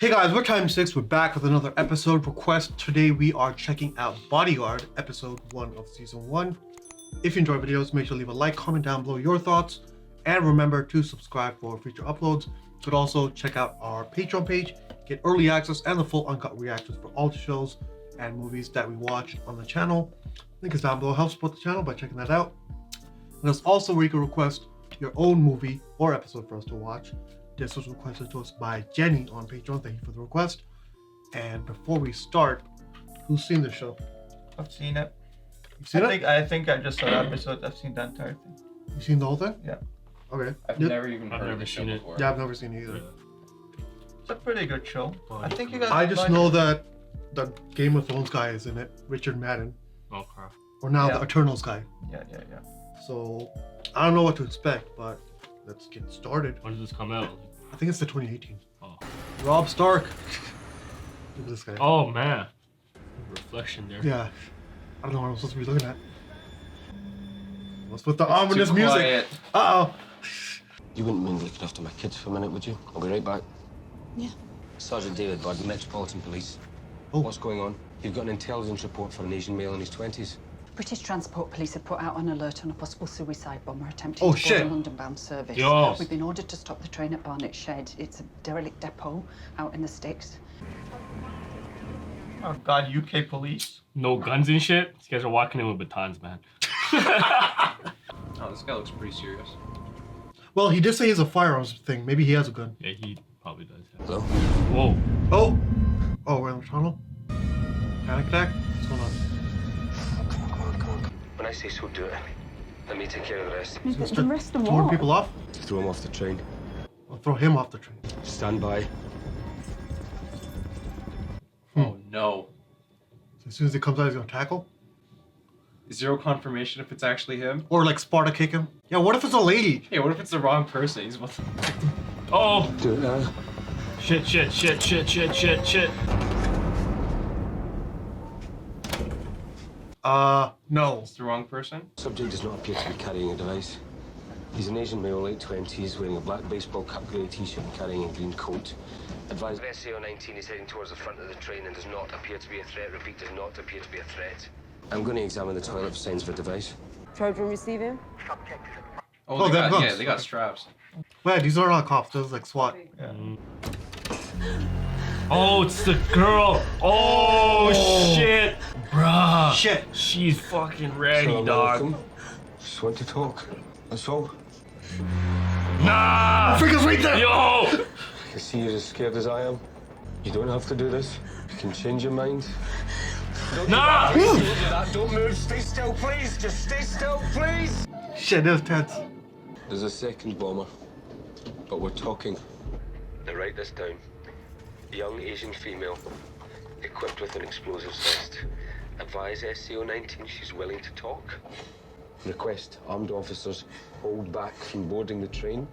Hey guys, we're Time 6. We're back with another episode request. Today we are checking out Bodyguard, episode 1 of season 1. If you enjoy videos, make sure to leave a like, comment down below your thoughts, and remember to subscribe for future uploads. You could also check out our Patreon page, get early access and the full uncut reactions for all the shows and movies that we watch on the channel. Link is down below. Help support the channel by checking that out. And there's also where you can request your own movie or episode for us to watch. This was requested to us by Jenny on Patreon. Thank you for the request. And before we start, who's seen the show? I've seen it. You've seen it? I think I just saw the episode. I've seen the entire thing. You seen the whole thing? Yeah. Okay. I've Yep. never even heard of the show seen it. before. Yeah, I've never seen it either. It's a pretty good show. I think you guys. I just like know it. that the Game of Thrones guy is in it, Richard Madden, Okay. or now Yeah. the Eternals guy. Yeah. So I don't know what to expect, but let's get started. When does this come out? I think it's the 2018. Oh. Rob Stark. Look at this guy. Oh man. Reflection there. Yeah. I don't know what I'm supposed to be looking at. Let's put the Too ominous music. quiet. Uh-oh. You wouldn't mind looking after my kids for a minute, would you? I'll be right back. Yeah. Sergeant David Budd, Metropolitan Police. Oh. What's going on? You've got an intelligence report for an Asian male in his 20s. British Transport Police have put out an alert on a possible suicide bomber attempting Oh, to board shit. a London-bound service. Yo. We've been ordered to stop the train at Barnet Shed. It's a derelict depot out in the sticks. Oh God, UK police. No guns and shit. These guys are walking in with batons, man. Oh, this guy looks pretty serious. Well, he did say he's a firearms thing. Maybe he has a gun. Yeah, he probably does. Yeah. Hello? Whoa. Oh. Oh, we're in the tunnel? Panic attack? What's going on? When I say so, do it. Let me take care of the rest. The rest of Throwing what? people off? Throw him off the train. I'll throw him off the train. Stand by. Oh no. So as soon as he comes out, he's gonna tackle? Zero confirmation if it's actually him. Or like Sparta kick him? Yeah, what if it's a lady? Hey, what if it's the wrong person? He's about to... Oh. Do it now. Shit. No. It's the wrong person? Subject does not appear to be carrying a device. He's an Asian male, late 20s, wearing a black baseball cap, grey t-shirt, and carrying a green coat. Advised SAO-19 is heading towards the front of the train and does not appear to be a threat. Repeat, does not appear to be a threat. I'm going to examine the toilet for signs of a device. Trojan receiving? Oh, Oh, they that got, guns. yeah, they got straps. Wait, these are not cops. This is like SWAT. Oh, it's the girl. Oh, shit. Bruh. Shit. She's fucking ready, Assalamu dog. alaikum. Just want to talk. That's all. Nah. Freaker's right there! Yo. I can see you're as scared as I am. You don't have to do this. You can change your mind. Nah. Don't move. Stay still, please. Just stay still, please. Shit, that was tense. There's a second bomber, but we're talking. Now write this down. Young Asian female, equipped with an explosives vest. Advise SCO-19 she's willing to talk. Request armed officers hold back from boarding the train.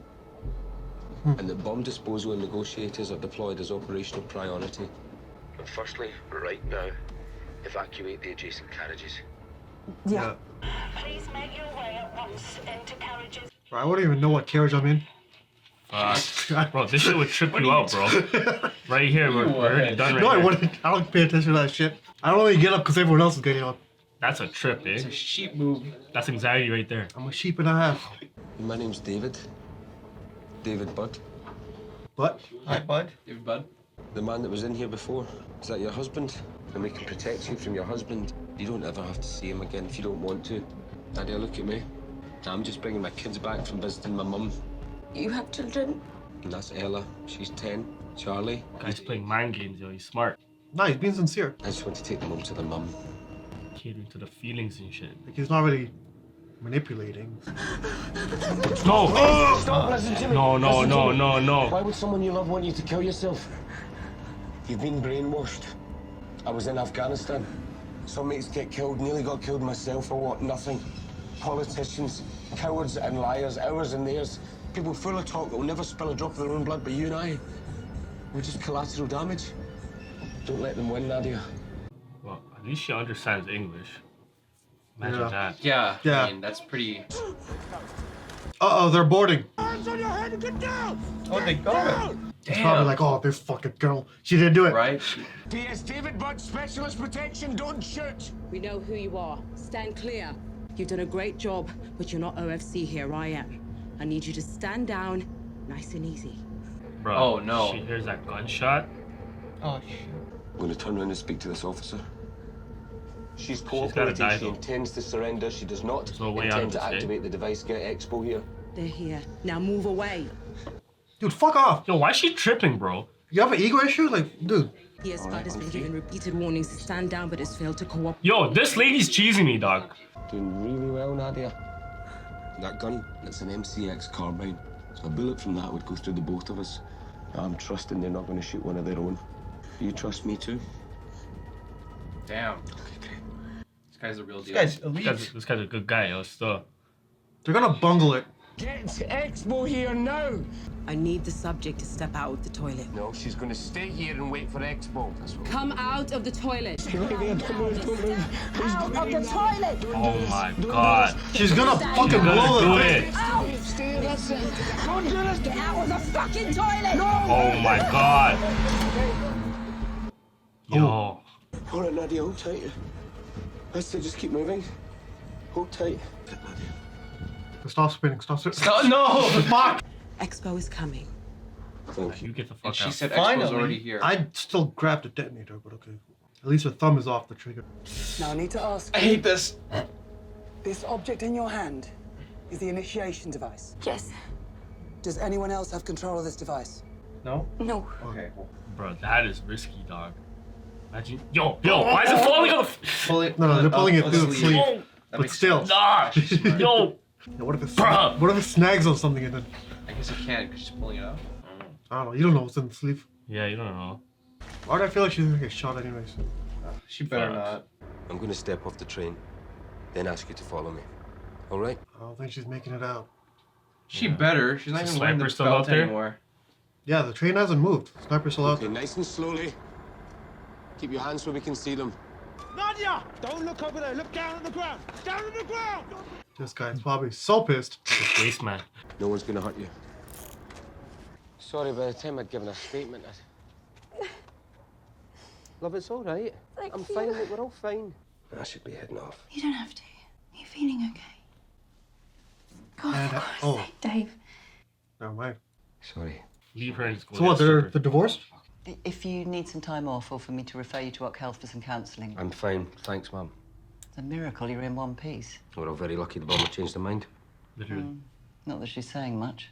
And that bomb disposal and negotiators are deployed as operational priority. And firstly, right now, evacuate the adjacent carriages. Yeah. Please make your way at once into carriages. Bro, I wouldn't even know what carriage I'm in. Fuck. Bro, this shit would trip you out, bro. Right here, we're already done right No, I here. wouldn't. I don't pay attention to that shit. I don't only get up because everyone else is getting up. That's a trip, It's eh? a sheep move. That's anxiety right there. I'm a sheep and a half. My name's David. David Budd. But Hi, bud. David Budd. The man that was in here before, is that your husband? And we can protect you from your husband. You don't ever have to see him again if you don't want to. Nadia, look at me. I'm just bringing my kids back from visiting my mum. You have children? And that's Ella. She's 10. Charlie. Guy's playing mind games, yo. He's smart. nah, he's being sincere. I just want to take them home to their mum. Catering to the feelings and shit. Like he's not really manipulating. No! Stop, listen to me. No. Why would someone you love want you to kill yourself? You've been brainwashed. I was in Afghanistan. Some mates get killed, nearly got killed myself for what? Nothing. Politicians, cowards and liars, ours and theirs. People full of talk that will never spill a drop of their own blood, but you and I, we're just collateral damage. Don't let them win, Nadia. Well, at least she understands English. Imagine Yeah. that. Yeah, Yeah. I mean, that's pretty... Uh-oh, they're boarding. Oh, they got it. He's probably like, oh, this fucking girl. She didn't do it. Right? PS David Budd, Specialist Protection, don't shoot! We know who you are. Stand clear. You've done a great job, but you're not OFC here. I am. I need you to stand down, nice and easy. Bro, Oh, no. She hears that gunshot. Oh shit. I'm going to turn around and speak to this officer. She's gotta cooperating. die, She though. intends to surrender. She does not There's no way out of intend to this, eh? activate the device. Get Expo here. They're here. Now move away. Dude, fuck off. Yo, why is she tripping, bro? You have an ego issue? Like, dude. Yes, Bud has been given repeated warnings to stand down, but has failed to cooperate. Yo, this lady's cheesing me, dog. Doing really well, Nadia. That gun, it's an MCX carbine. So a bullet from that would go through the both of us. I'm trusting they're not going to shoot one of their own. You trust me too? Damn. This guy's a real deal. This guy's elite. This guy's a good guy, yo. Still. They're gonna bungle it. Get Expo here now! I need the subject to step out of the toilet. No, she's gonna stay here and wait for Expo. That's what Come out of the toilet. Stay right there, don't move, don't move. Please Out don't of the move. toilet! Oh my god. She's gonna fucking Gonna blow do the thing. it. Stay, that's it. Don't do this. Get out of the fucking toilet! Oh my god. Yo. All right, Nadia, hold tight. I said just keep moving. Hold tight. Stop spinning, stop spinning. Oh, no! Fuck! Expo is coming. Thank you. You get the fuck And she out. said Expo's Finally. already here. I'd still grab the detonator, but okay. At least her thumb is off the trigger. Now I need to ask, I hate this. this object in your hand is the initiation device. Yes. Does anyone else have control of this device? No. No. Okay, well. Bro, that is risky, dog. Imagine. Yo, why is it falling on the. Pull it. No, they're pulling it up through the sleeve. Yo, That But makes still. sense. nah. Yo. Yeah, what if it Bruh. what if it snags on something and then I guess you can because she's pulling it out. I don't know, you don't know what's in the sleeve. Yeah, you don't know. Why do I feel like she's gonna get shot anyways? She better Fuck. not. I'm going to step off the train, then ask you to follow me. All right? I don't think she's making it out. She better. She's not Is the even wearing the sniper still out belt there? anymore. Yeah, the train hasn't moved. Sniper's still out Okay, there. nice and slowly. Keep your hands where we can see them. Nadia! Don't look over there. Look down on the ground. Down on the ground! This guy's probably so pissed. This waste man. No one's going to hurt you. Sorry, by the time I'd given a statement, Love, it's all right. I'm fine. Look, we're all fine. I should be heading off. You don't have to. You're feeling okay. God, And, for God's oh. sake, Dave. Never mind. Sorry. Leave her and just go. So what, get they're super. divorced? If you need some time off or for me to refer you to Aqeel for some counselling, I'm fine. Thanks, Mum. it's a miracle you're in one piece. We're all very lucky the bomber changed her mind. Literally. Not that she's saying much,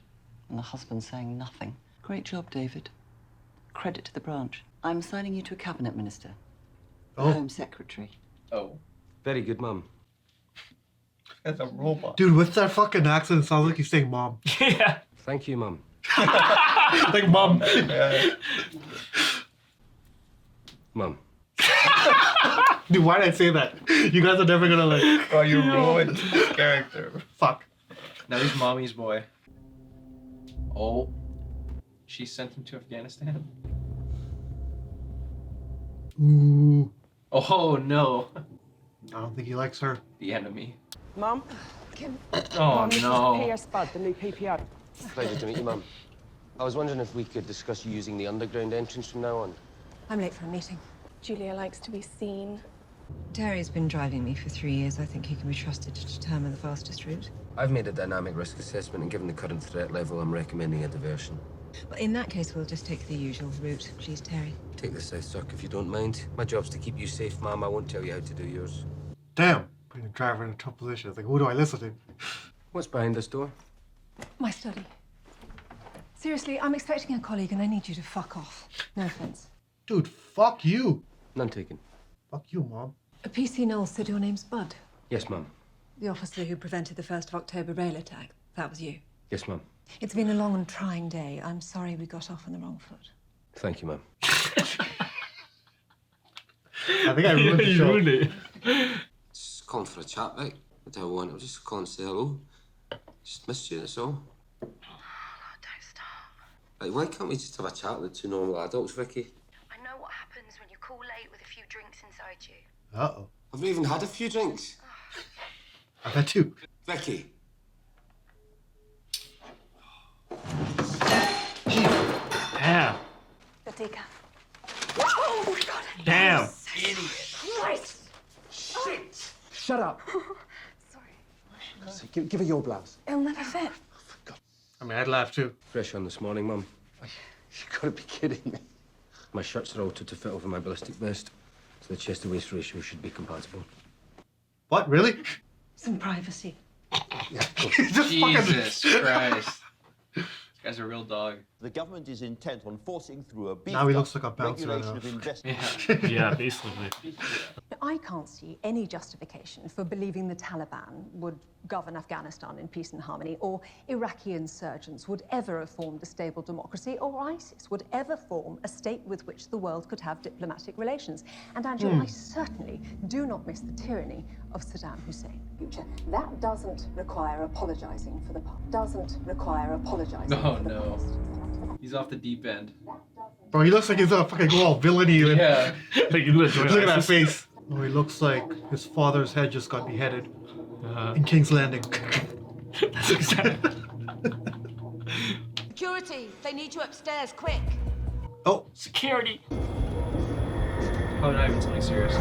and the husband's saying nothing. Great job, David. Credit to the branch. I'm assigning you to a cabinet minister, Oh. Home Secretary. Oh. Very good, Mum. That's a robot. Dude, with that fucking accent, it sounds like he's saying mom. Yeah. Thank you, Mum. Like mom. Yeah. Mum. Dude, why did I say that? You guys are never gonna like, Oh, you ruined his character. fuck. Now he's mommy's boy. Oh. She sent him to Afghanistan. Ooh. Oh no. I don't think he likes her. The enemy. Mum? Oh no. Spud, the new PPO. Pleasure to meet you, Mum. I was wondering if we could discuss you using the underground entrance from now on. I'm late for a meeting. Julia likes to be seen. Terry's been driving me for 3 years. I think he can be trusted to determine the fastest route. I've made a dynamic risk assessment, and given the current threat level, I'm recommending a diversion. Well, in that case, we'll just take the usual route. Please, Terry. Take the South Cirque if you don't mind. My job's to keep you safe, Mum. I won't tell you how to do yours. Damn. Putting the driver in a tough position. It's like, who do I listen to? What's behind this door? My study. Seriously, I'm expecting a colleague and I need you to fuck off. No offense. Dude, fuck you. None taken. Fuck you, mom. A PC Knowles said your name's Bud. Yes, Mum. The officer who prevented the 1st of October rail attack. That was you. Yes, Mum. It's been a long and trying day. I'm sorry we got off on the wrong foot. Thank you, Mum. I think I ruined the You show. ruined it. Just calling for a chat, right? What do I want? I'm just calling to say hello. Just missed you, that's all. Oh, God, don't stop. Like, why can't we just have a chat with two normal adults, Vicky? I know what happens when you call late with a few drinks inside you. Uh-oh. I've not even had a few drinks. I've had two. Vicky. Damn. decaf. Oh, God. Damn. Christ. Shit! Shut up. Sorry. Give her your blouse. It'll never fit. I mean, I'd laugh too. Fresh on this morning, Mum. You gotta be kidding me. My shirts are altered to fit over my ballistic vest, so the chest-to-waist ratio should be compatible. What? Really? Some privacy. Yeah, Jesus Christ. This guy's a real dog. The government is intent on forcing through a beefed Now he up looks like a bouncer regulation now. of investment. Yeah. Yeah, basically. I can't see any justification for believing the Taliban would govern Afghanistan in peace and harmony, or Iraqi insurgents would ever have formed a stable democracy, or ISIS would ever form a state with which the world could have diplomatic relations. And Andrew, I certainly do not miss the tyranny of Saddam Hussein. That doesn't require apologizing for the past. Doesn't require apologizing for the no. past. He's off the deep end. Bro, he looks like he's gonna fucking go all villainy. Yeah. Like, you look Look at that face. Oh, he looks like his father's head just got beheaded in King's Landing. That's exactly. Security, they need you upstairs, quick. Oh, Security. Oh, not even something serious.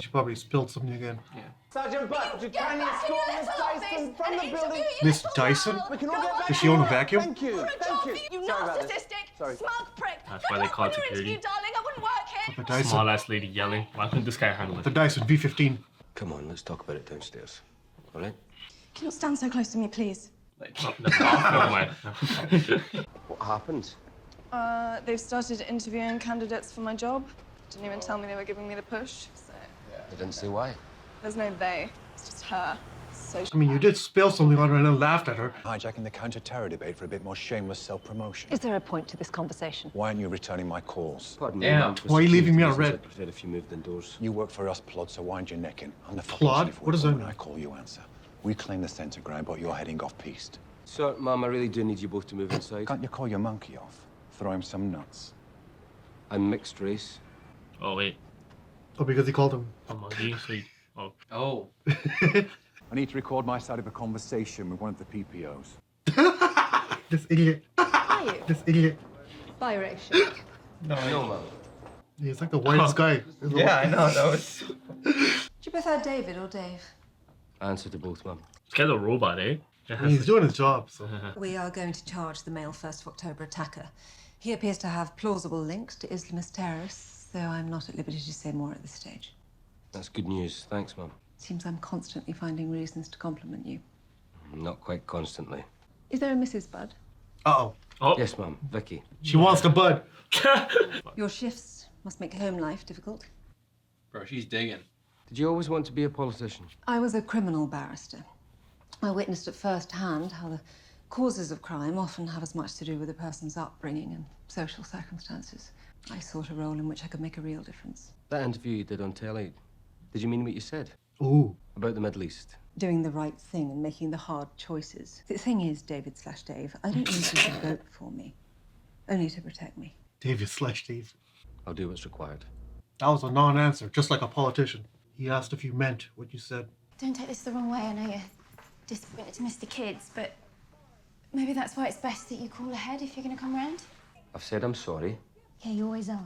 she probably spilled something again. Yeah. Sergeant Buck, would you kindly escort Miss Dyson from the building? Miss Dyson? We can all get back. Does she own a vacuum? Thank you. Thank you. You Sorry about this. narcissistic, Sorry. smug prick. That's why they call it You're security. interview, darling. I wouldn't work here. The Dyson. Small ass lady yelling. Why couldn't this guy handle The it? Dyson V15. Come on, let's talk about it downstairs. All right? Can you not stand so close to me, please? Like, Oh, never mind. What happened? They've started interviewing candidates for my job. Didn't even tell me they were giving me the push. So They didn't say why. there's no they. It's just her. So I mean, you did spill something on her and then laughed at her. Hijacking the counter-terror debate for a bit more shameless self-promotion. Is there a point to this conversation? Why aren't you returning my calls? Pardon Damn. me. Why are you leaving me on red? I prefer if you moved indoors. You work for us, Plod, so wind your neck in. I'm the fucking Plod? chief What does that when mean? I call you answer. We claim the centre ground, but you're heading off piste. Sir, Mum, I really do need you both to move inside. Can't you call your monkey off? Throw him some nuts. I'm mixed race. Oh, wait. Oh, because he called him. A monkey? So you... Oh. oh. I need to record my side of a conversation with one of the PPOs. This idiot. Are you? This idiot. Biracial. No, Mum. He's like the whitest guy. Yeah, I know. That was. Do you prefer David or Dave? Answer to both, Mum. This guy's a robot, eh? I mean, he's doing his job, so. We are going to charge the male 1st of October attacker. He appears to have plausible links to Islamist terrorists, though I'm not at liberty to say more at this stage. That's good news. Thanks, Mum. Seems I'm constantly finding reasons to compliment you. Not quite constantly. Is there a Mrs. Budd? Uh-oh. Oh. Yes, Mum. Vicky. She wants the bud. Your shifts must make home life difficult. Bro, she's digging. Did you always want to be a politician? I was a criminal barrister. I witnessed at first hand how the causes of crime often have as much to do with a person's upbringing and social circumstances. I sought a role in which I could make a real difference. That interview you did on telly, did you mean what you said? Ooh. About the Middle East? Doing the right thing and making the hard choices. The thing is, David/Dave, I don't need you to vote for me. Only to protect me. David/Dave. I'll do what's required. That was a non-answer, just like a politician. He asked if you meant what you said. Don't take this the wrong way. I know you're disappointed to miss the kids, but maybe that's why it's best that you call ahead if you're going to come round. I've said I'm sorry. Yeah, you always are.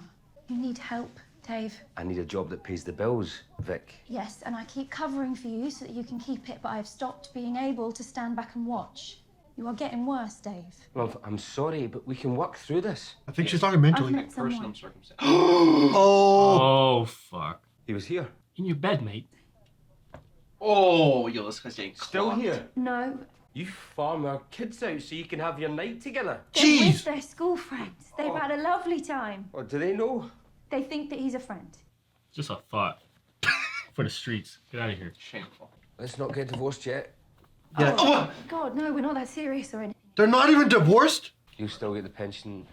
You need help, Dave. I need a job that pays the bills, Vic. Yes, and I keep covering for you so that you can keep it, but I've stopped being able to stand back and watch. You are getting worse, Dave. Well, I'm sorry, but we can work through this. I think she's talking mentally. I've met someone. Personal circumstance. Oh. Oh, fuck. He was here. In your bed, mate. Oh, yo, this guy's getting Still clocked. here. No, You farm our kids out so you can have your night together. they're Jeez. with their school friends. They've had a lovely time. Or do they know? They think that he's a friend. Just a thought. For the streets. Get out of here. Shameful. Let's not get divorced yet. Yeah. Oh, God, no, we're not that serious or anything. They're not even divorced? You still get the pension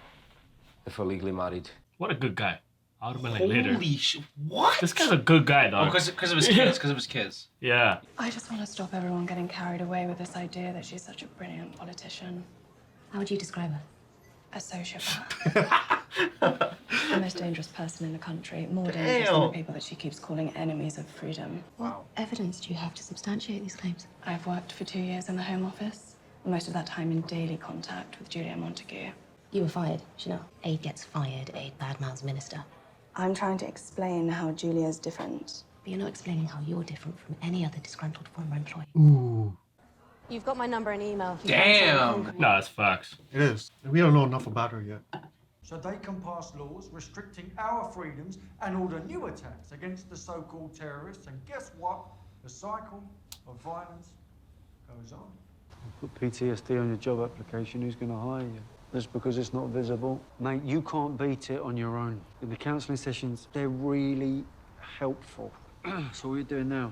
if we're legally married. What a good guy. I would have been like later. Holy shit. What? This guy's a good guy, Oh, dog. because of his kids. Because of his kids. Yeah. I just want to stop everyone getting carried away with this idea that she's such a brilliant politician. How would you describe her? A sociopath. The most dangerous person in the country. More dangerous than the people that she keeps calling enemies of freedom. What evidence do you have to substantiate these claims? I've worked for 2 years in the Home Office, most of that time in daily contact with Julia Montague. You were fired, Chanel. Aid gets fired, Aid badmouths minister. I'm trying to explain how Julia's different. But you're not explaining how you're different from any other disgruntled former employee. Ooh. You've got my number and email. If you Damn. No, that's facts. It is. We don't know enough about her yet. So they can pass laws restricting our freedoms and order new attacks against the so-called terrorists. And guess what? The cycle of violence goes on. Put PTSD on your job application, who's going to hire you? Just because it's not visible? Mate, you can't beat it on your own. In the counselling sessions, they're really helpful. So what are you doing now?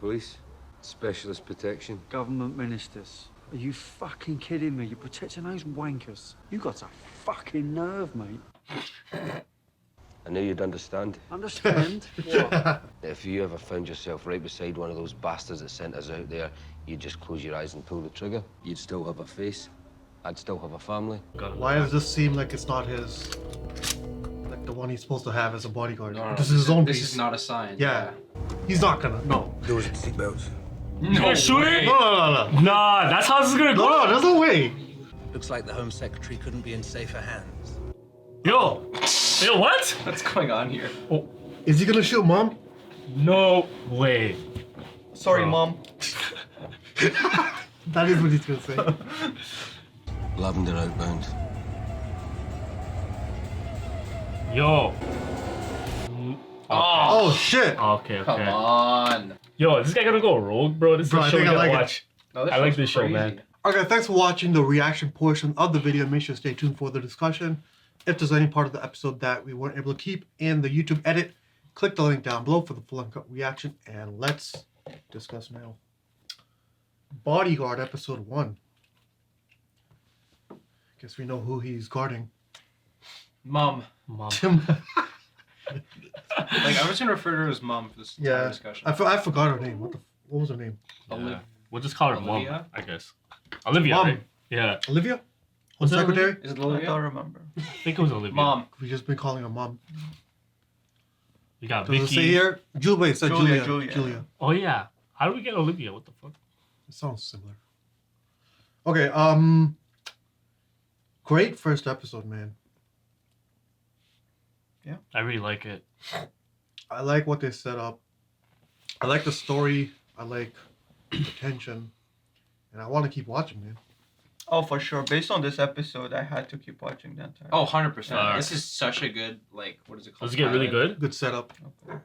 Police, specialist protection. Government ministers. Are you fucking kidding me? You're protecting those wankers. You got a fucking nerve, mate. I knew you'd understand. Understand? What? If you ever found yourself right beside one of those bastards that sent us out there, you'd just close your eyes and pull the trigger. You'd still have a face. I'd still have a family. Why does this seem like it's not his, like the one he's supposed to have as a bodyguard? No, This is his own This piece. is not a sign. Yeah. He's not gonna. No. Doors and seatbelts. You gonna shoot it? No. Nah, that's how this is gonna go. No, there's no way. Looks like the Home Secretary couldn't be in safer hands. Yo, what? What's going on here? Oh, is he gonna shoot Mom? No way. Sorry, Mom. That is what he's gonna say. Lavender outbound. Yo. Oh shit. Okay. Come on. Yo, is this guy gonna go rogue, bro? This is Bro, a I show we think I gotta like it. watch. No, this I like show's this show, crazy. man. Okay, thanks for watching the reaction portion of the video. Make sure to stay tuned for the discussion. If there's any part of the episode that we weren't able to keep in the YouTube edit, click the link down below for the full uncut reaction, and let's discuss now. Bodyguard episode 1. Guess we know who he's guarding. Mom. Tim. Like, I'm just gonna refer to her as Mom for this entire Yeah, discussion. I forgot her name. What was her name? Yeah. We'll just call her Olivia? Mom, I guess. Olivia, Mom. right? Yeah. Olivia? Was it Secretary? Is it I Olivia? don't remember. I think it was Olivia. Mom. We've just been calling her Mom. We got Does it Vicky. say here? Wait, it said Julia. Oh yeah. How do we get Olivia? What the fuck? It sounds similar. Okay, great first episode, man. Yeah. I really like it. I like what they set up. I like the story. I like the tension. And I want to keep watching, man. Oh, for sure. Based on this episode, I had to keep watching the entire. Oh, 100%. Alright. This is such a good, like, what is it called? Does it get really Pilot. good? Good setup.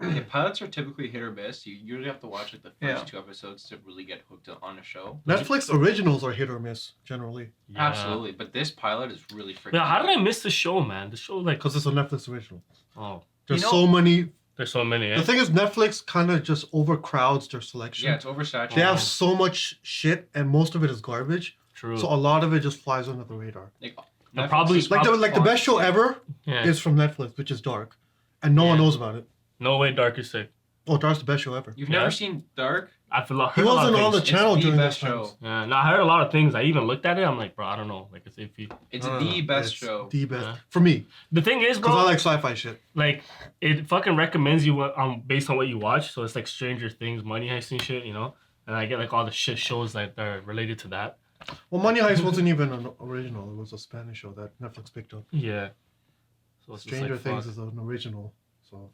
Yeah, pilots are typically hit or miss. You usually have to watch like the first Yeah. 2 episodes to really get hooked on a show. Netflix originals are hit or miss, generally. Yeah. Absolutely, but this pilot is really freaking. Yeah, how did good. I miss the show, man? The show like Because it's a Netflix original. oh, There's You know- so many. there's so many. The Eh? thing is, Netflix kind of just overcrowds their selection. Yeah, it's oversaturated. They have so much shit, and most of it is garbage. True. So a lot of it just flies under the radar. Like, They're Netflix probably- is Like the best show ever Yeah. is from Netflix, which is Dark, and no one knows about it. No way, Dark is sick. Oh, Dark's the best show ever. You've Yeah. never seen Dark? I feel like He wasn't on the channel It's the during best those show. times. Yeah, no, I heard a lot of things. I even looked at it. I'm like, bro, I don't know. Like, it's iffy. It's No, the best it's show. The best Yeah. for me, The thing is, because bro, I like sci-fi shit. like it fucking recommends you based on what you watch. So it's like Stranger Things, Money Heist and shit, you know. And I get like all the shit shows that are related to that. Well, Money Heist wasn't even an original; it was a Spanish show that Netflix picked up. Yeah. So it's just Stranger like, Things fuck. is an original. So,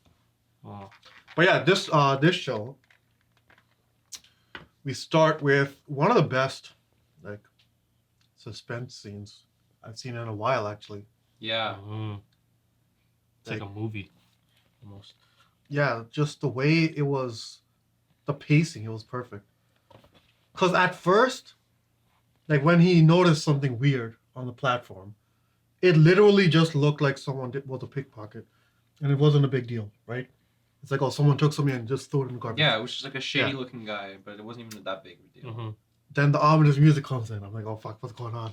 Oh. but yeah, this show, we start with one of the best like suspense scenes I've seen in a while, actually. Yeah. It's like a movie, almost. Yeah, just the way it was, the pacing, it was perfect. Because at first, like when he noticed something weird on the platform, it literally just looked like someone was a pickpocket. And it wasn't a big deal, right? It's like, oh, someone took something and just threw it in the garbage. Yeah, it was just like a shady Yeah. looking guy, but it wasn't even that big of a deal. Mm-hmm. Then the ominous music comes in. I'm like, oh, fuck, what's going on?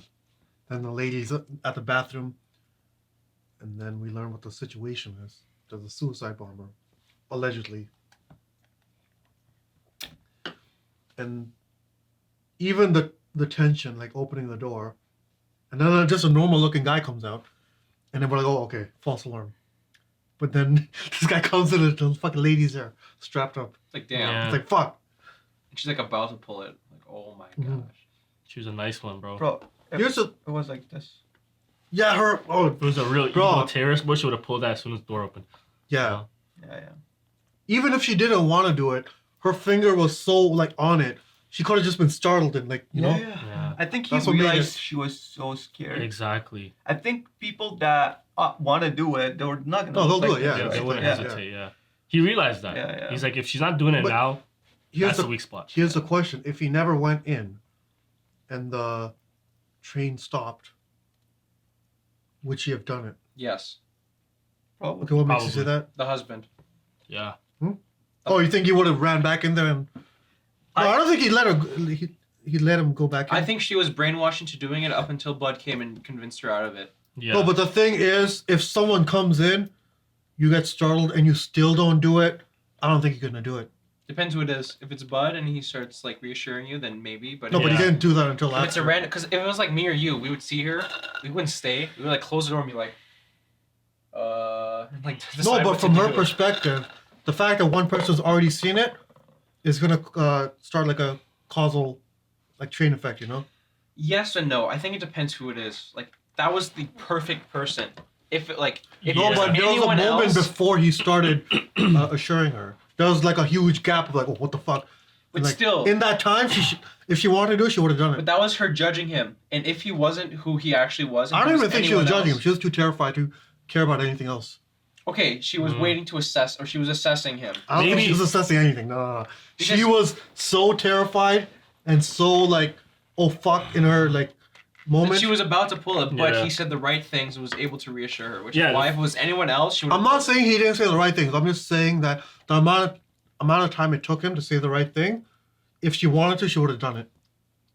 Then the lady's at the bathroom. And then we learn what the situation is. There's a suicide bomber, allegedly. And even the tension, like opening the door, and then just a normal looking guy comes out, and then we're like, oh, okay, false alarm. But then this guy comes in and the fucking lady's there, strapped up. It's like, damn. It's like, fuck. And she's like about to pull it. Like, oh my Mhm. gosh. She was a nice one, bro. Bro, Here's a- it was like this. Yeah, her. Oh, If it was a real evil terrorist, she would have pulled that as soon as the door opened. Yeah. Yeah. Even if she didn't want to do it, her finger was so like on it. She could have just been startled and like you know. Yeah. I think he That's what made realized it- she was so scared. Exactly. I think people that want to do it, they're not gonna. No, they'll do like it, yeah. this, They right? wouldn't Yeah. hesitate. Yeah. He realized that. Yeah. He's like, if she's not doing it But now, Here's that's the weak spot. Here's the question: if he never went in, and the train stopped, would she have done it? Yes. Probably. Okay, what makes you say that? The husband. Yeah. Oh, you think he would have ran back in there and? No, I don't think he'd let her. He'd let him go back in. I think she was brainwashed into doing it up until Bud came and convinced her out of it. Yeah. No, but the thing is, if someone comes in, you get startled and you still don't do it, I don't think you're gonna do it. Depends who it is. If it's Bud and he starts like reassuring you, then maybe. But No, but he didn't do that until If it's a after. random, because if it was like me or you, we would see her, we wouldn't stay. We would like close the door and be like, like. No, decide but what to from her do. perspective, the fact that one person's already seen it is gonna start like a causal, like chain effect, you know? Yes and no. I think it depends who it is. Like that was the perfect person. If it like if No, it was but there was a anyone moment else, before he started assuring her. There was like a huge gap of like, oh, what the fuck? But And, like, still- in that time, if she wanted to do it, she would have done but it. that was her judging him. And if he wasn't who he actually was, and I he don't was even think she was anyone judging him. else- She was too terrified to care about anything else. Okay, she was waiting to assess, or she was assessing him. I don't think she was assessing anything. No. She was so terrified and so like, oh fuck, in her like moment. But she was about to pull it, but Yeah. he said the right things and was able to reassure her. Which Yeah. is why if it was anyone else, she would. I'm not saying he didn't say the right things. I'm just saying that the amount of time it took him to say the right thing, if she wanted to, she would have done it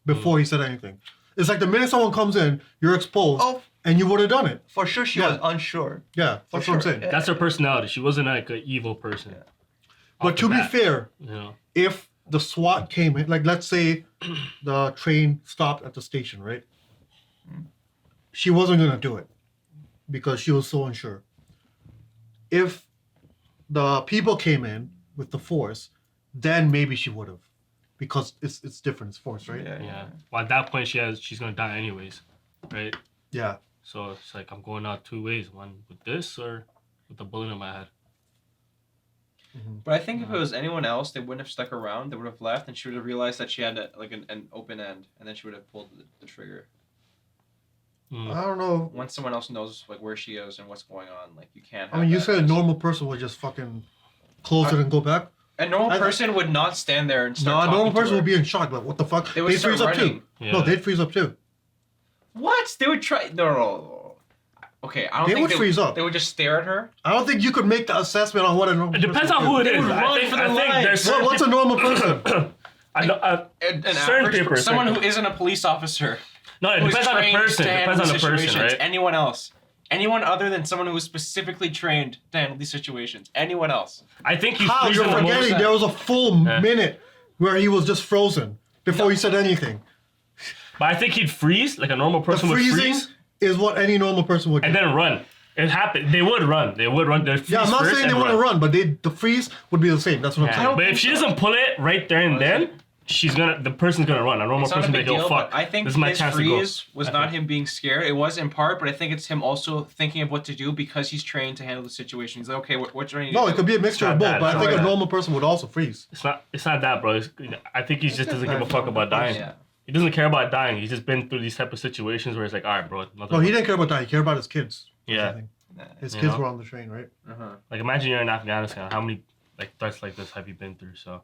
before he said anything. It's like the minute someone comes in, you're exposed, and you would have done it. For sure, she was unsure. Yeah, For that's what I'm sure. saying. Yeah. That's her personality. She wasn't like an evil person. But to be fair, You know. if the SWAT came in, like let's say the train stopped at the station, right? She wasn't gonna do it because she was so unsure. If the people came in with the force, then maybe she would have, because it's different. It's force, right? Yeah. Well, at that point, she's gonna die anyways, right? Yeah. So it's like I'm going out two ways: one with this or with the bullet in my head. But I think if it was anyone else, they wouldn't have stuck around. They would have left, and she would have realized that she had like an open end, and then she would have pulled the trigger. I don't know. Once someone else knows like where she is and what's going on, like you can't. I mean, you said a normal person would just fucking close it and go back. A normal person would not stand there and No, start a normal talking to person her. would be in shock. Like, what the fuck? They would They'd start freeze up running. too. No, they'd freeze up too. What? They would try. No. Okay, I don't They think would freeze up. They would just stare at her. I don't think you could make the assessment on what a normal. It depends person on who would it do. is. I think there's certain What's a normal person? I know, An certain average, people. someone who isn't a police officer. No, it who is depends on the trained person. to It handle depends on the these person, situations. right? Anyone else? Anyone other than someone who is specifically trained to handle these situations? Anyone else? I think he's How? You're freezing the forgetting most- there was a full minute where he was just frozen before he said anything. But I think he'd freeze like a normal The person would freezing freeze is what any normal person would do. and then run. It happened. They would run. They'd freeze Yeah, I'm not first saying they and want to run, but the freeze would be the same. That's what I'm Yeah. saying. But if she doesn't pull it right there and then, the person's gonna run. A normal It's not a person big be like, deal, "Yo, fuck, but I think this is my his chance to go." freeze was not him being scared. It was in part, but I think it's him also thinking of what to do because he's trained to handle the situation. He's like, okay, what do I need to No, do? it could be a mixture of both, but I think a normal person would also freeze. It's not that, bro. I think he just doesn't give a fuck about dying. Yeah. He doesn't care about dying. He's just been through these type of situations where it's like, all right, bro. No, he didn't care about that. He cared about his kids. Yeah. His You kids know? were on the train, right? Like imagine you're in Afghanistan. How many like threats like this have you been through? So.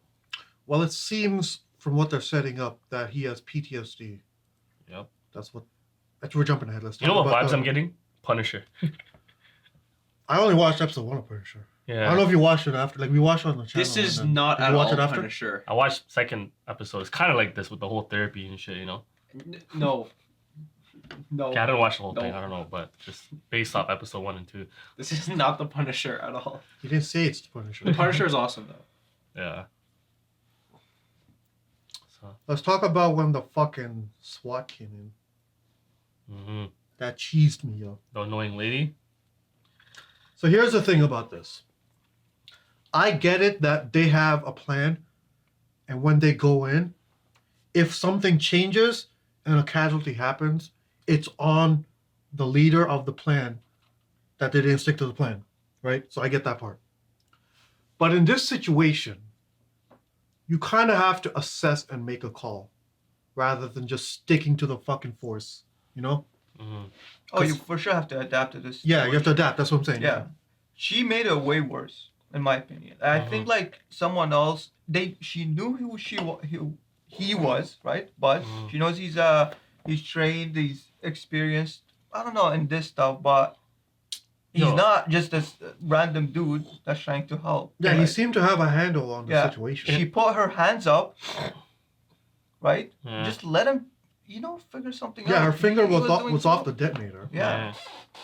Well, it seems from what they're setting up that he has PTSD. Yep. That's what. We're jumping ahead. Let's. You know talk what about vibes the- I'm getting? Punisher. I only watched episode 1 of Punisher. Yeah. I don't know if you watched it after. Like we watched it on the channel. This is and then- not Did at you watch all it after? Punisher. I watched second episode. It's kind of like this with the whole therapy and shit, you know. No. No. Okay, I didn't watch the whole thing. No. I don't know, but just based off episode 1 and 2. This is not the Punisher at all. You didn't say it's the Punisher. The Punisher is awesome though. Yeah. Let's talk about when the fucking SWAT came in. Mm-hmm. That cheesed me up. The annoying lady. So here's the thing about this. I get it that they have a plan, and when they go in, if something changes and a casualty happens, it's on the leader of the plan that they didn't stick to the plan, right? So I get that part. But in this situation, you kind of have to assess and make a call rather than just sticking to the fucking force, you know? Mm-hmm. Oh, you for sure have to adapt to this. Yeah, you have to adapt. That's what I'm saying. Yeah. She made it way worse, in my opinion. I think like someone else, she knew who he was, right? But she knows he's trained, he's experienced. I don't know in this stuff, but he's not just a random dude that's trying to help. Yeah, he seemed to have a handle on the situation. She put her hands up, right? Yeah. Just let him, figure something out. Yeah, her finger was doing off the detonator. Yeah.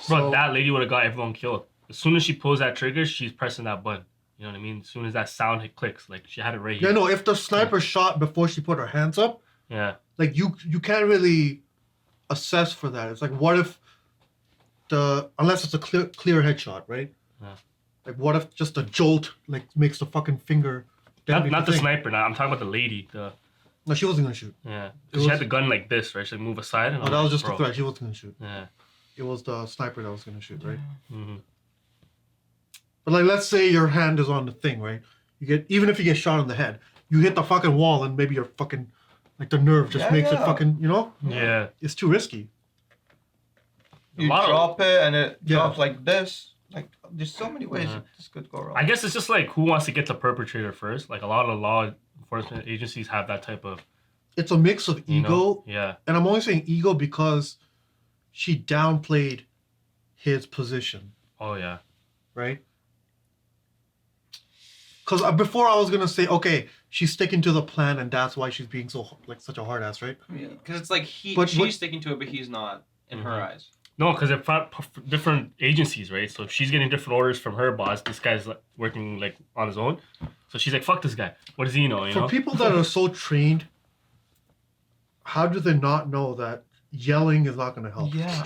Bro, that lady would have got everyone killed. As soon as she pulls that trigger, she's pressing that button. You know what I mean? As soon as that sound clicks, like she had it right here. Yeah, no, if the sniper shot before she put her hands up, like you can't really assess for that. It's like, what if unless it's a clear headshot, right? Yeah. Like, what if just a jolt like makes the fucking finger? Not the sniper. Now I'm talking about the lady. No, she wasn't gonna shoot. Yeah, she had the gun like this, right? She like move aside. And that was just a threat. She wasn't gonna shoot. Yeah, it was the sniper that was gonna shoot, right? Mm-hmm. But like, let's say your hand is on the thing, right? Even if you get shot in the head, you hit the fucking wall, and maybe your fucking like the nerve just makes it fucking, Yeah, it's too risky. You drop it and it drops like this. Like, there's so many ways this could go wrong. I guess it's just like who wants to get the perpetrator first. Like a lot of law enforcement agencies have that type of. It's a mix of ego. Yeah. And I'm only saying ego because she downplayed his position. Oh yeah. Right. Because before I was gonna say, okay, she's sticking to the plan, and that's why she's being such a hard ass, right? Yeah, because it's like she's sticking to it, but he's not in her eyes. No, because they're different agencies, right? So if she's getting different orders from her boss, this guy's like, working like on his own. So she's like, "Fuck this guy. What does he know?" For people that are so trained, how do they not know that yelling is not going to help? Yeah.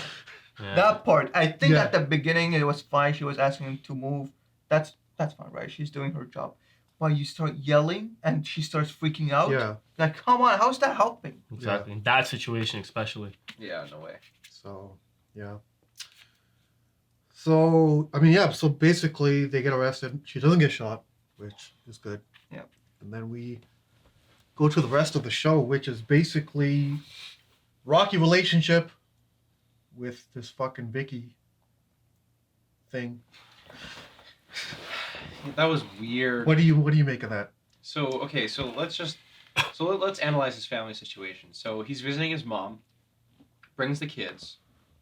That part. I think at the beginning it was fine. She was asking him to move. That's fine, right? She's doing her job. But you start yelling and she starts freaking out. Yeah. Like, come on, how's that helping? Exactly. In that situation, especially. Yeah, no way. So, yeah. So, I mean, yeah. So basically, they get arrested. She doesn't get shot, which is good. Yeah. And then we go to the rest of the show, which is basically rocky relationship with this fucking Vicky thing. That was weird. What do you make of that? So okay, let's analyze his family situation. So he's visiting his mom, brings the kids,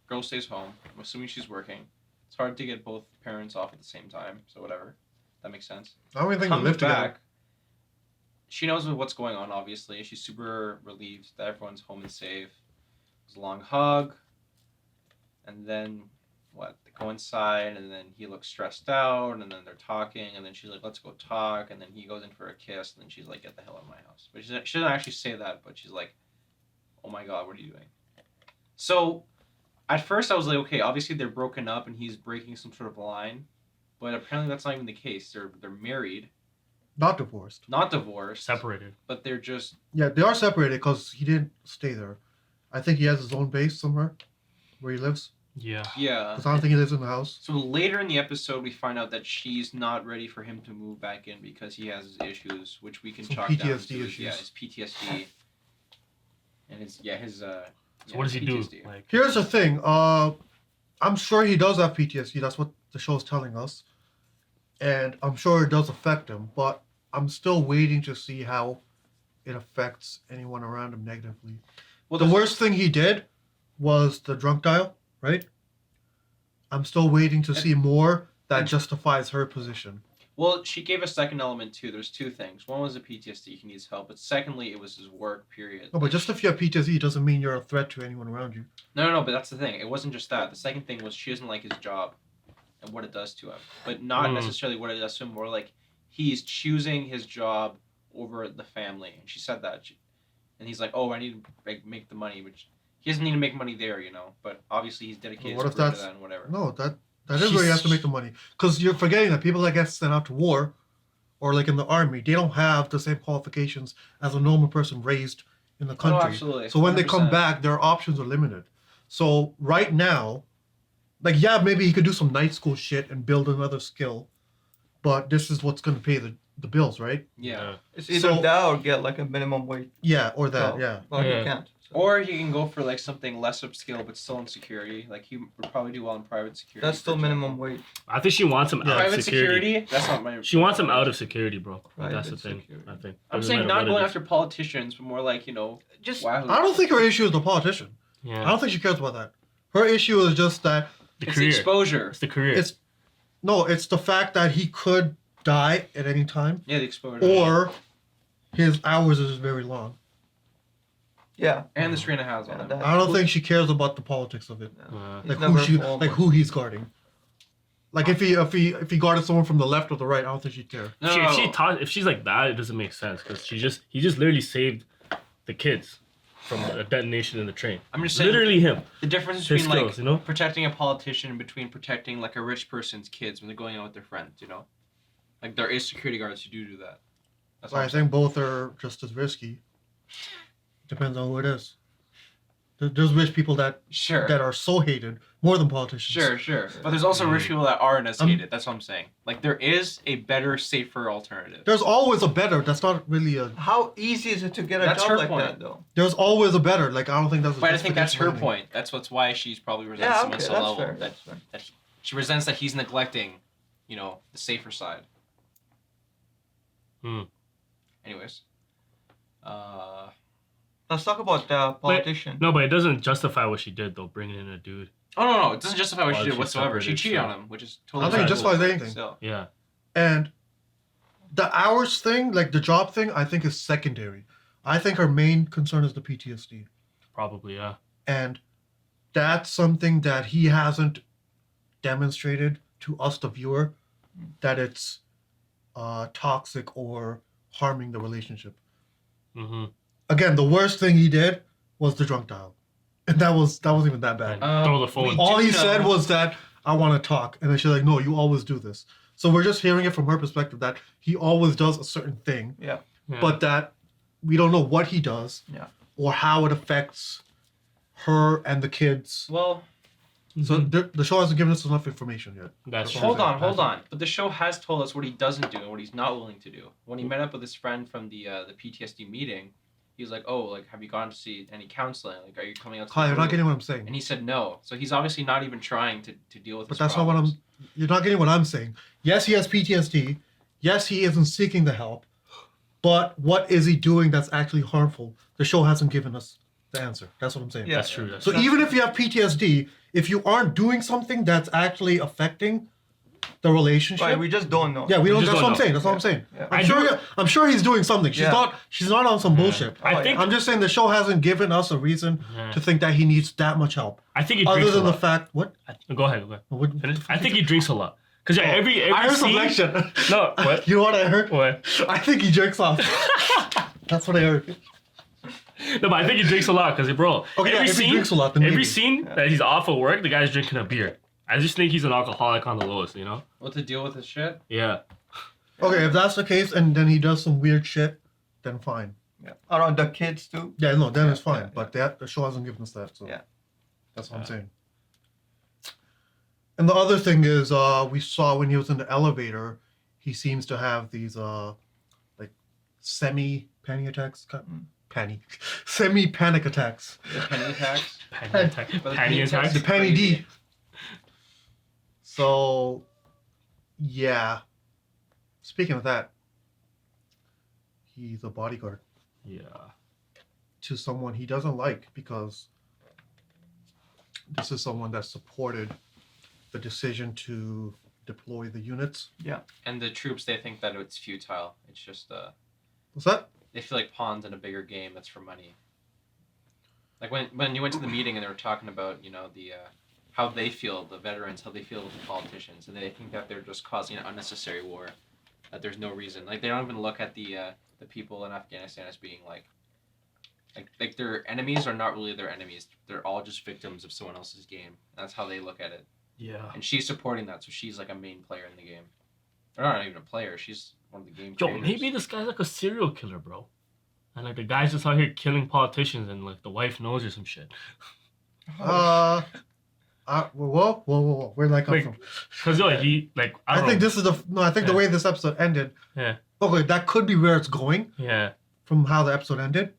girl stays home. I'm assuming she's working. It's hard to get both parents off at the same time, so whatever. That makes sense. I don't even think they Comes live together. back. She knows what's going on, obviously. She's super relieved that everyone's home and safe. It was a long hug. And then, they go inside, and then he looks stressed out, and then they're talking, and then she's like, let's go talk, and then he goes in for a kiss, and then she's like, get the hell out of my house. But she doesn't actually say that, but she's like, oh my God, what are you doing? So, at first I was like, okay, obviously they're broken up, and he's breaking some sort of line, but apparently that's not even the case. They're married. Not divorced. Not divorced. Separated. But they're just... Yeah, they are separated because he didn't stay there. I think he has his own base somewhere where he lives. Yeah. Yeah. Because I don't think he lives in the house. So later in the episode, we find out that she's not ready for him to move back in because he has his issues, which we can chalk down to issues. his PTSD. And his So what does he do? Like, here's the thing. I'm sure he does have PTSD. That's what the show's telling us. And I'm sure it does affect him. But I'm still waiting to see how it affects anyone around him negatively. Well, the worst thing he did was the drunk dial, right? I'm still waiting to see more that justifies her position. Well, she gave a second element too. There's two things. One was the PTSD, he needs help. But secondly, it was his work, period. No, but just if you have PTSD doesn't mean you're a threat to anyone around you. No, but that's the thing. It wasn't just that. The second thing was she doesn't like his job and what it does to him. But not necessarily what it does to him, more like he's choosing his job over the family. And she said that. And he's like, oh, I need to make the money, which he doesn't need to make money there, But obviously he's dedicated to that and whatever. No, that is where you have to make the money. Because you're forgetting that people that get sent out to war or like in the army, they don't have the same qualifications as a normal person raised in the country. Oh, absolutely. So when they come 100%. back, their options are limited. So right now, like, yeah, maybe he could do some night school shit and build another skill, but this is what's gonna pay the bills, right? Yeah. It's either that or get like a minimum wage. Yeah, or that. job. Yeah. Well, you can't. Or he can go for like something less upskill but still in security. Like he would probably do well in private security. That's still minimum wage. I think she wants him out of Private security. security? That's not my. She wants him out of security, bro. Private That's the thing. security. I think. I'm Doesn't saying matter not what it going is. after politicians, but more like just. Wow. I don't think her issue is the politician. Yeah. I don't think she cares about that. Her issue is just that It's the exposure. It's the career. it's the fact that he could die at any time. Yeah, the exposure. Or his hours is very long. Yeah. And the strain it has on him. I don't think she cares about the politics of it. He's Like never who he's guarding. Like if he guarded someone from the left or the right, I don't think she'd care. If she's like that, it doesn't make sense because he just literally saved the kids from a detonation in the train. I'm just saying, literally him. The difference His between like skills, protecting a politician and between protecting like a rich person's kids when they're going out with their friends, like there is security guards who do that. That's all I I'm think both are just as risky. Depends on who it is. There's rich people that are so hated more than politicians. Sure. But there's also rich people that aren't as hated. That's what I'm saying. Like there is a better, safer alternative. There's always a better. That's not really a. How easy is it to get a That's job her like point. that, though? There's always a better. Like I don't think that's. But I think that's her point. That's why she's probably resents him on some that's level. fair. That she resents that he's neglecting, the safer side. Anyways. Let's talk about politician. But it doesn't justify what she did though, bringing in a dude. Oh no, it doesn't justify what While she did she's whatsoever. She separated, cheated so- on him, which is I totally. don't think it justifiable, justifies anything. still. Yeah. And the hours thing, like the job thing, I think is secondary. I think her main concern is the PTSD. Probably, yeah. And that's something that he hasn't demonstrated to us, the viewer, that it's toxic or harming the relationship. Mm-hmm. Again, the worst thing he did was the drunk dial. And that wasn't even that bad. Throw the phone. All he said was that, I want to talk. And then she's like, no, you always do this. So we're just hearing it from her perspective that he always does a certain thing. Yeah. But that we don't know what he does. Yeah. Or how it affects her and the kids. Well, so the show hasn't given us enough information yet. That's Hold on. But the show has told us what he doesn't do and what he's not willing to do. When he met up with his friend from the PTSD meeting, he was like, "Oh, like, have you gone to see any counseling? Like, are you coming out to Kyle, the you're not group?" getting what I'm saying. And he said no. So he's obviously not even trying to deal with. But his that's problems. not what you're not getting what I'm saying. Yes, he has PTSD. Yes, he isn't seeking the help. But what is he doing that's actually harmful? The show hasn't given us the answer. That's what I'm saying. Yeah, that's true. So even if you have PTSD, if you aren't doing something that's actually affecting the relationship, Right, we just don't know. Yeah, we don't. just That's don't what I'm know. saying. That's what I'm saying. Yeah. I'm sure he's doing something. She's Yeah. not. She's not on some bullshit. I think- I'm just saying the show hasn't given us a reason Yeah. to think that he needs that much help. I think he Other drinks than a the lot. fact, what? Go ahead. What? Finish. I think he drinks a lot. Because every I heard scene... selection. No, what? You know what I heard? What? I think he jerks off. That's what I heard. No, but I think he drinks a lot because, bro, Okay, yeah, every if he scene, drinks a lot, then every maybe. scene that he's off of work, the guy's drinking a beer. I just think he's an alcoholic on the lowest, you know? What to deal with his shit? Yeah. Okay, if that's the case, and then he does some weird shit, then fine. Yeah. Around the kids too. Yeah, no, then it's fine. But the show hasn't given us that, so Yeah. that's what I'm saying. And the other thing is, we saw when he was in the elevator, he seems to have these like semi-panic attacks. Semi-panic attacks. The penny attacks. Penny attack. But the Penny attacks. The penny D. So, yeah. Speaking of that, he's a bodyguard Yeah. to someone he doesn't like because this is someone that supported the decision to deploy the units. Yeah. And the troops, they think that it's futile. It's just What's that? they feel like pawns in a bigger game that's for money. Like when you went to the meeting and they were talking about, the how they feel, the veterans, how they feel with the politicians, and they think that they're just causing an unnecessary war, that there's no reason. Like they don't even look at the people in Afghanistan as being like their enemies are not really their enemies. They're all just victims of someone else's game. That's how they look at it. Yeah. And she's supporting that, so she's like a main player in the game. Or not even a player, she's one of the game Yo, creators. maybe this guy's like a serial killer, bro. And like the guy's just out here killing politicians and like the wife knows or some shit. I Whoa. Where'd that come from? Because he like I think this is the way this episode ended. Yeah. Okay, that could be where it's going. Yeah. From how the episode ended,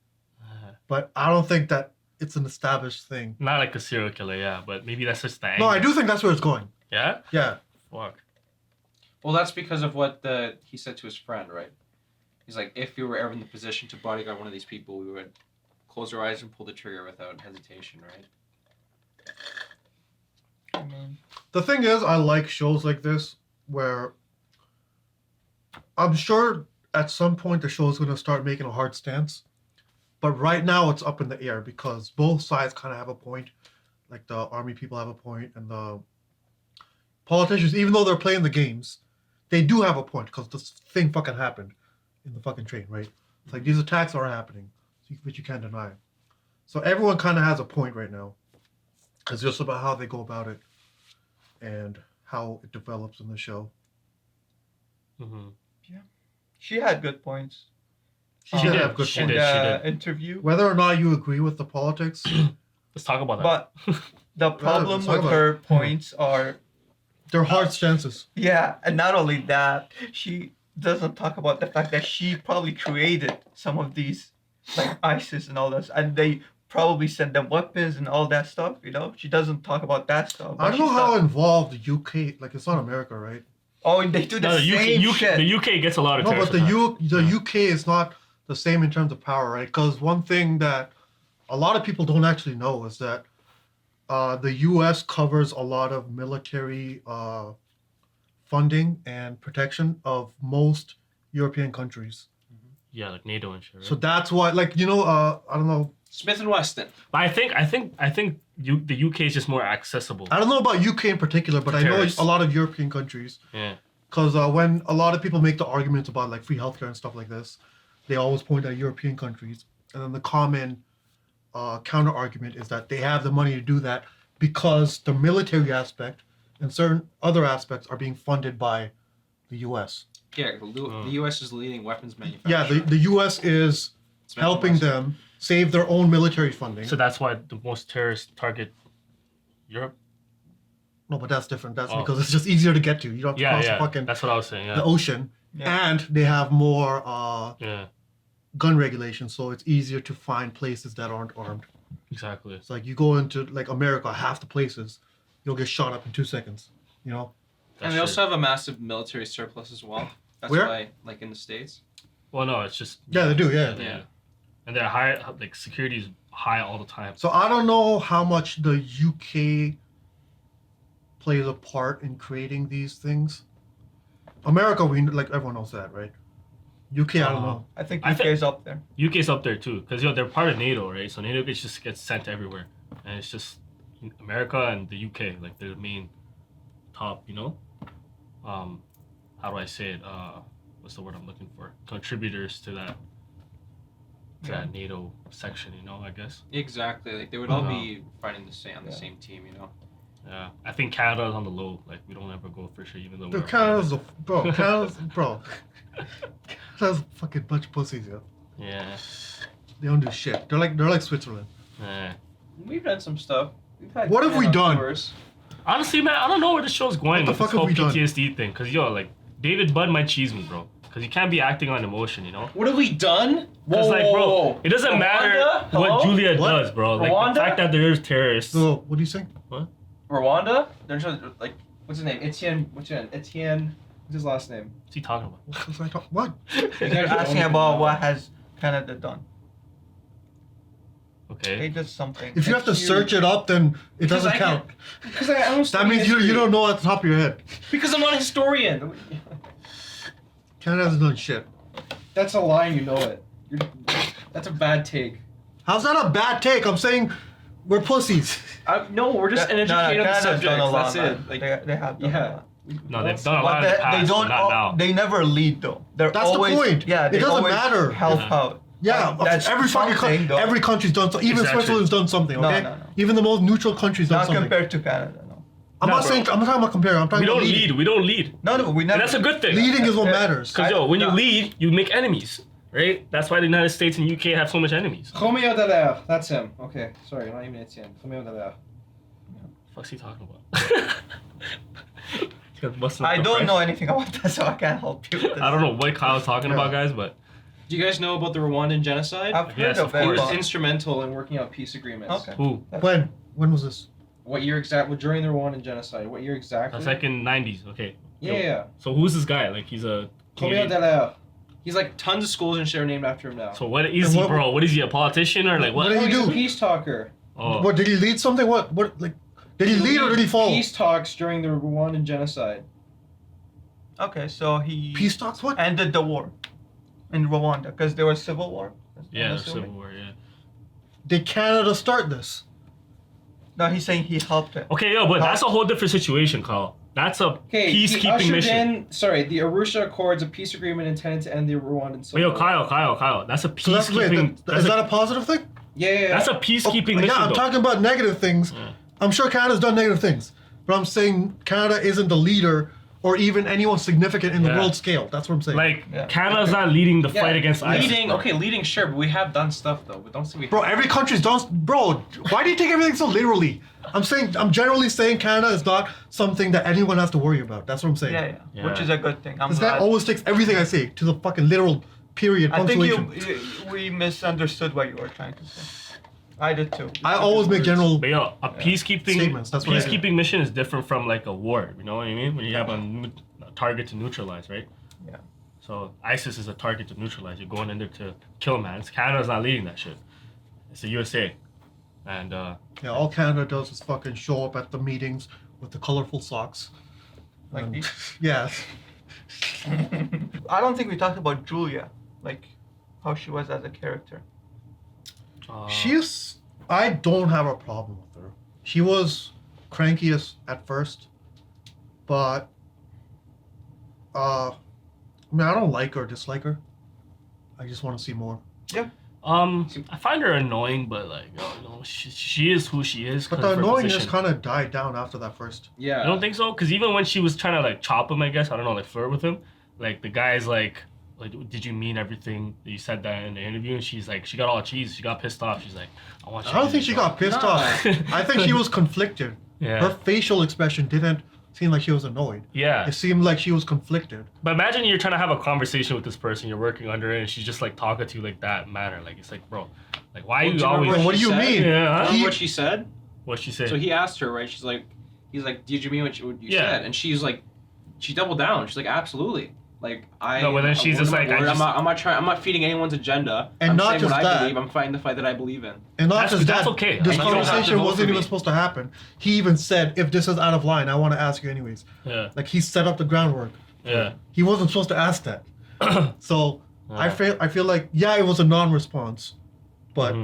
but I don't think that it's an established thing. Not like a serial killer, yeah, but maybe that's just the angle. No, I do think that's where it's going. Yeah. Yeah. Fuck. Well, that's because of what he said to his friend, right? He's like, if we were ever in the position to bodyguard one of these people, we would close our eyes and pull the trigger without hesitation, right? The thing is, I like shows like this where I'm sure at some point the show is going to start making a hard stance. But right now it's up in the air because both sides kind of have a point. Like the army people have a point and the politicians, even though they're playing the games, they do have a point because this thing fucking happened in the fucking train, right? It's like these attacks are happening, which you can't deny. So everyone kind of has a point right now. It's just about how they go about it and how it develops in the show. Mm-hmm. Yeah. She had good points. She did have good points. In the interview. Whether or not you agree with the politics, let's talk about that. But the problem with her points are they're hard stances. Yeah, and not only that, she doesn't talk about the fact that she probably created some of these, like ISIS and all this, and they probably sent them weapons and all that stuff. You know, she doesn't talk about that stuff. I don't know how involved the UK, like it's not America, right? Oh, they do the same shit. The UK gets a lot of no, but terrorist the UK is not the same in terms of power, right? Because one thing that a lot of people don't actually know is that the US covers a lot of military funding and protection of most European countries. Yeah, like NATO and shit, right? So that's why, like, you know, I don't know. Smith and Wesson. But I think the UK is just more accessible. I don't know about UK in particular, but I know a lot of European countries. Yeah. Because when a lot of people make the arguments about like free healthcare and stuff like this, they always point at European countries. And then the common counter argument is that they have the money to do that because the military aspect and certain other aspects are being funded by the US. Yeah, the US is the leading weapons manufacturer. Yeah, the US is helping them save their own military funding. So that's why the most terrorists target Europe? No, but that's different. That's because it's just easier to get to. You don't have to cross the fucking that's what I was saying, the ocean. Yeah. And they have more gun regulations, so it's easier to find places that aren't armed. Exactly. It's like you go into like America, half the places, you'll get shot up in 2 seconds. You know? And they also have a massive military surplus as well. That's Where? why, like in the States. Well, no, it's just... Yeah, they do, yeah. Yeah. And they're high, like, security is high all the time. So I don't know how much the UK plays a part in creating these things. America, we like everyone knows that, right? UK, I don't know. I think UK is up there. UK's up there too, because they're part of NATO, right? So NATO just gets sent everywhere, and it's just America and the UK, like they're the main top, you know. How do I say it? What's the word I'm looking for? Contributors to that. That NATO section, you know, I guess. Exactly, like they would all be fighting on the same team, you know. Yeah, I think Canada's on the low. Like we don't ever go for sure, even though Dude, Canada's Canada's fucking bunch of pussies, yo. Yeah. They don't do shit. They're like Switzerland. Yeah. We've done some stuff. We've had what have we done? Tours. Honestly, man, I don't know where the show's going What the with fuck this whole have we done? PTSD thing. Cause like David Budd might cheese me, bro. Cause you can't be acting on emotion, you know. What have we done? Cause like, bro, it doesn't matter what Julia does, bro. Like Rwanda? the fact that there's terrorists. So, what do you think? What? Rwanda? There's like, what's his name? Etienne. What's his last name? What's he talking about? What was I talking? What? You're asking about what has Canada done. Okay. They did something. If you have to search it up, then it doesn't count. Because I don't. That means you don't know at the top of your head. Because I'm not a historian. Canada hasn't done shit. That's a lie. You know it. That's a bad take. How's that a bad take? I'm saying we're pussies. No, we're just educated on the Canada's subject. done a lot, That's man. it. Like, They have done a lot. No, they've done a lot in the past, they don't. but not now. They never lead though. They're That's always, the point. Yeah, It they doesn't always matter. Help out. Yeah, That's every fucking something, though. every country's done something. Even Exactly. Switzerland's done something. No, Okay, no. even the most neutral countries done Not something. compared to Canada. No. I'm not bro. saying. I'm not talking about comparing. I'm talking We don't about leading. lead. We don't lead. No, we never. And that's a good thing. Leading is what matters. Because when you lead, you make enemies, right? That's why the United States and UK have so much enemies. Romeo Dallaire. That's him. Okay, sorry, not even Etienne. Romeo Dallaire. fuck's he talking about? I don't know anything about that, so I can't help you with this. I don't know what Kyle's talking about, guys, but... Do you guys know about the Rwandan genocide? I've heard of it. He was instrumental in working out peace agreements. Okay. Who? When was this? What year exactly? During the Rwandan genocide. What year exactly? That's like in 90s, okay. Yeah. So who's this guy? Like, he's a... He's like tons of schools and shit are named after him now. So what is he, bro? What is he, a politician or like what? What did he do? He's a peace talker. Oh. What, did he lead something? What, like, did he lead or did he follow? Peace talks during the Rwandan genocide. Okay, so he... Peace talks what? Ended the war in Rwanda, because there was civil war. Yeah, there's civil war, yeah. Did Canada start this? No, he's saying he helped it. Okay, yo, but that's a whole different situation, Kyle. That's a peacekeeping mission. The Arusha Accords, a peace agreement intended to end the Rwandan civil war. Yo, Kyle, that's a So peacekeeping... is that a positive thing? Yeah. That's a peacekeeping mission, Yeah, I'm though. talking about negative things. Yeah. I'm sure Canada's done negative things. But I'm saying Canada isn't the leader or even anyone significant in the world scale. That's what I'm saying. Like, Canada's not leading the fight against ISIS. Leading, sure, but we have done stuff, though. But don't say we Bro, every country's done... Bro, why do you take everything so literally? I'm generally saying Canada is not something that anyone has to worry about. That's what I'm saying. Yeah. Which is a good thing. Because that always takes everything I say to the fucking literal period I punctuation. think we misunderstood what you were trying to say. I did too. I always make general But yo, a peacekeeping statements. That's what I do. peacekeeping mission is different from like a war. You know what I mean? When you have a target to neutralize, right? Yeah. So ISIS is a target to neutralize. You're going in there to kill man. Canada's not leading that shit. It's the USA, and Yeah, all Canada does is fucking show up at the meetings with the colorful socks. Like these? Yeah. I don't think we talked about Julia, like how she was as a character. I don't have a problem with her. She was crankiest at first, but I mean, I don't like her or dislike her. I just want to see more. Yeah. I find her annoying, but like, you know, she is who she is. But the annoyingness kind of died down after that first. Yeah. You don't think so? Because even when she was trying to like chop him, I guess, I don't know, like flirt with him, like the guy's like, did you mean everything that you said that in the interview? And she's like, she got all cheese. She got pissed off. She's like, I don't think she got pissed off. I think she was conflicted. Yeah. Her facial expression didn't seem like she was annoyed. Yeah. It seemed like she was conflicted. But imagine you're trying to have a conversation with this person, you're working under it, and she's just like talking to you like that manner. Like, it's like, bro, like, why Well, you do you remember always... what do you mean? Yeah. Remember what she said? What'd she say? So he asked her, right? He's like, did you mean what you said? And she's like, she doubled down. She's like, absolutely. Like No, but then she's just like, I'm not feeding anyone's agenda. And I'm not saying just what that. I believe. I'm fighting the fight that I believe in. And not just that, that's okay. this And you don't have to conversation vote wasn't for even me. supposed to happen. He even said, if this is out of line, I want to ask you anyways. Yeah. Like, he set up the groundwork. Yeah. He wasn't supposed to ask that. So, I feel like, yeah, it was a non-response, but I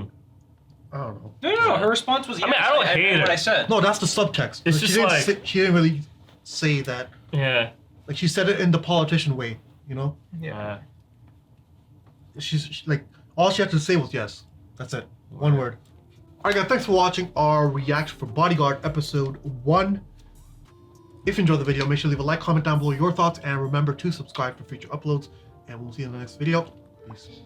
don't know. No. Her response was, I mean, I don't hate what it. I said. No, that's the subtext. It's She just didn't like- say- she didn't really say that. Yeah. Like, she said it in the politician way, you know? Yeah. She's like, all she had to say was yes. That's it. One word. Alright guys, thanks for watching our reaction for Bodyguard episode 1. If you enjoyed the video, make sure to leave a like, comment down below your thoughts, and remember to subscribe for future uploads. And we'll see you in the next video. Peace.